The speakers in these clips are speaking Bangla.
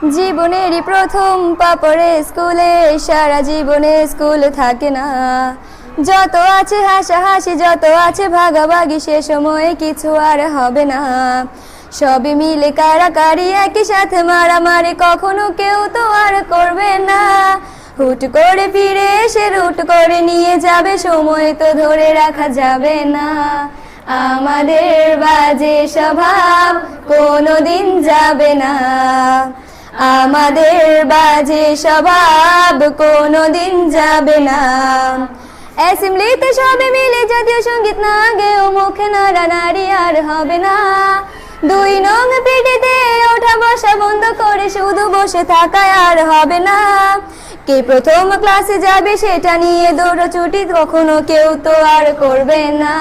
জীবনেরই প্রথম পা পড়ে স্কুলে, সারা জীবনে স্কুল থাকে না। যত আছে হাসাহাসি, যত আছে ভাগাভাগি, সে সময়ে কিছু আর হবে না। সবই মিলে কারাকারি, একই সাথে মারামারি, কখনো কেউ তো আর করবে না। হুট করে ফিরে এসে রুট করে নিয়ে যাবে, সময় তো ধরে রাখা যাবে না। আমাদের বাজে স্বভাব কোনোদিন যাবে না, আমাদের বাজে স্বভাব কোনোদিন যাবে না। অ্যাসেম্বলিতে সবে মিলে জাতীয় সঙ্গীত না গেয়েও মুখে নাড়ানাড়ি আর হবে না। 2 নং পিটিতে ওঠা বসা বন্ধ করে শুধু বসে থাকায় আর হবে না। কে প্রথম ক্লাসে যাবে সেটা নিয়ে দৌড়ছুটি কখনো কেউ তো আর করবে না।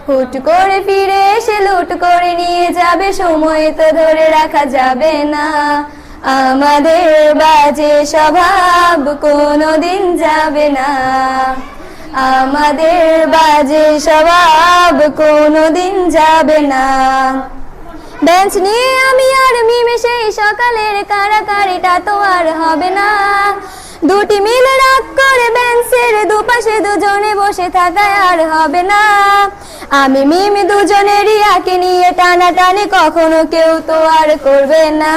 হুট করে ফিরে এসে লুট করে নিয়ে যাবে, সময় তো ধরে রাখা যাবে না। আমাদের বাজে স্বভাব কোনোদিন যাবে না, আমাদের বাজে স্বভাব কোনোদিন যাবে না। বেঞ্চ নিয়ে আমি আর মিমে সেই সকালের কারাকারিটা তো আর হবে না। দুটি মিলে রাগ করে বেঞ্চের দুপাশে দুজনে বসে থাকায় আর হবে না। আমি মিমি দুজনেরই আঁকে নিয়ে টানাটানি কখনো কেউ তো আর করবে না।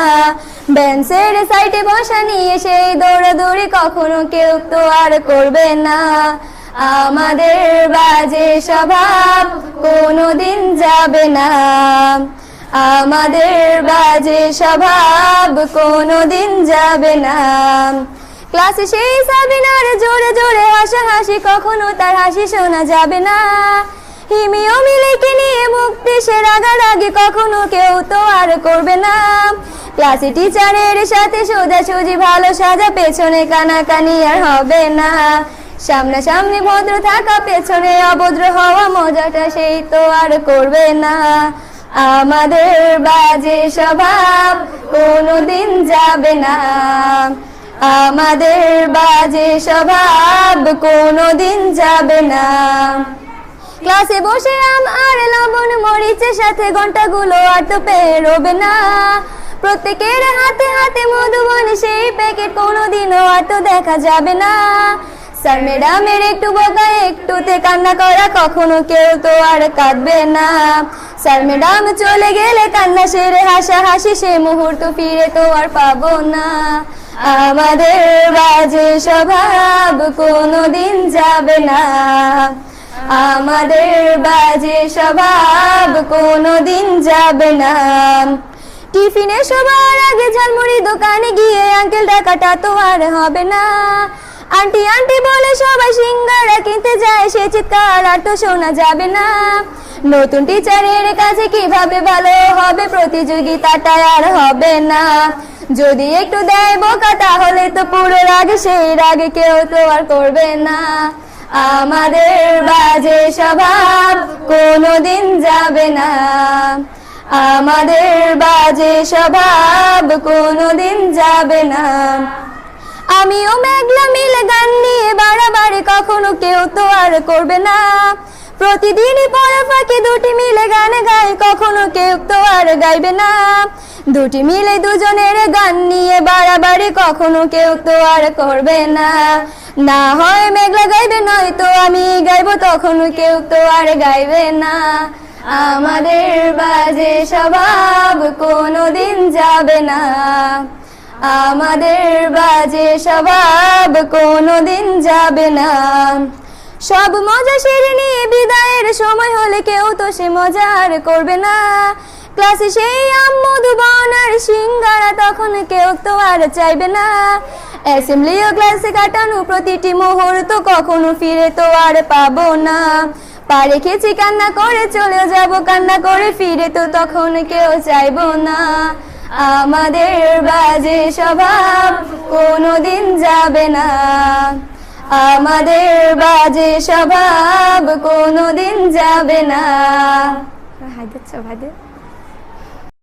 বেঞ্চের সাইডে বসা নিয়ে সেই দৌড়াদৌড়ি কখনো কেউ তো আর করবে না। আমাদের বাজে স্বভাব কোনোদিন যাবে না, আমাদের বাজে স্বভাব কোনোদিন যাবে না। ক্লাসে সেই সাবিনার জোরে জোরে হাসাহাসি, কখনো তার হাসি শোনা যাবে না। হিমি ও মিলিকে নিয়ে মুক্তি সে রাগারাগি কখনো কেউ তো আর করবে না। ক্লাসে টিচারের সাথে সোজাসুজি ভালো সাজা, পেছনে কানাকানি আর হবে না। সামনাসামনি ভদ্র থাকা, পেছনে অভদ্র হওয়া, মজাটা সেই তো আর করবে না। আমাদের বাজে স্বভাব কোনোদিন যাবে না, আমাদের বাজে স্বভাব কোনোদিন যাবে না। ক্লাসে বসে আম আর লবণ মরিচের সাথে ঘন্টাগুলো আর তো পেরোবে না। প্রত্যেকের হাতে হাতে মধুবন সেই প্যাকেট কোনোদিনও আর তো দেখা যাবে না। স্যার ম্যাডামের একটু বকা, একটুতে কান্না করা, কখনো কেউ তো আর কাঁদবে না। স্যার ম্যাডাম চলে গেলে কান্না সেরে হাসাহাসি, সে মুহূর্ত ফিরে তো আর পাবো না। আমাদের বাজে স্বভাব কোনোদিন যাবে না, আমাদের বাজে স্বভাব কোনোদিন যাবে না। টিফিনে সবার আগে ঝালমুড়ি দোকানে গিয়ে আঙ্কেল টাকাটা তো আর হবে না। আন্টি আন্টি বলে সবাই সিঙ্গারা কিনতে যায়, সে চিৎকার আর তো শোনা যাবে না। নতুন টিচারের কাছে কিভাবে ভালো হবে, প্রতিযোগিতাটা আর হবে না। যদি একটু দেয় বোকা তাহলে তো পুরো রাগ, সেই রাগে কেউ তো আর করবে না। আমাদের বাজে স্বভাব কোনোদিন যাবে না, আমাদের বাজে স্বভাব কোনোদিন যাবে না। আমিও মেঘলা মিলে গান নিয়ে বাড়াবাড়ি, কখনো কেউ তো আর করবে না। প্রতিদিনই পড়া ফাঁকে দুটি মিলে গান গায়, কখনো কেউ তো আর গাইবে না। দুটি মিলে দুজনের গান নিয়ে বাড়াবাড়ি, কখনো কেউ তো আর করবে না। না হয় মেঘলা গাইবে, নয়তো আমি গাইবো, তখন কেউ তো আর গাইবে না। আমাদের বাজে স্বভাব কোনোদিন যাবে না, আমাদের বাজে স্বভাব কোনোদিন যাবে না। সব মজা সেরে নিয়ে বিদায়ের সময় হলে কেউ তো সে মজা আর করবে না। ক্লাসে সেই আম মধুবন আর সিঙ্গারা, তখন কেউ তো আর চাইবে না। অ্যাসেম্বলি ও ক্লাসে কাটানো প্রতিটি মুহূর্ত কখনো ফিরে তো আর পাবো না। পা রেখেছি কান্না করে চলে যাব, কান্না করে ফিরে তো তখন কেউ চাইবো না। আমাদের বাজে স্বভাব কোনোদিন যাবে না, আমাদের বাজে স্বভাব কোনোদিন যাবে না। হাই দিচ্ছ ভাই।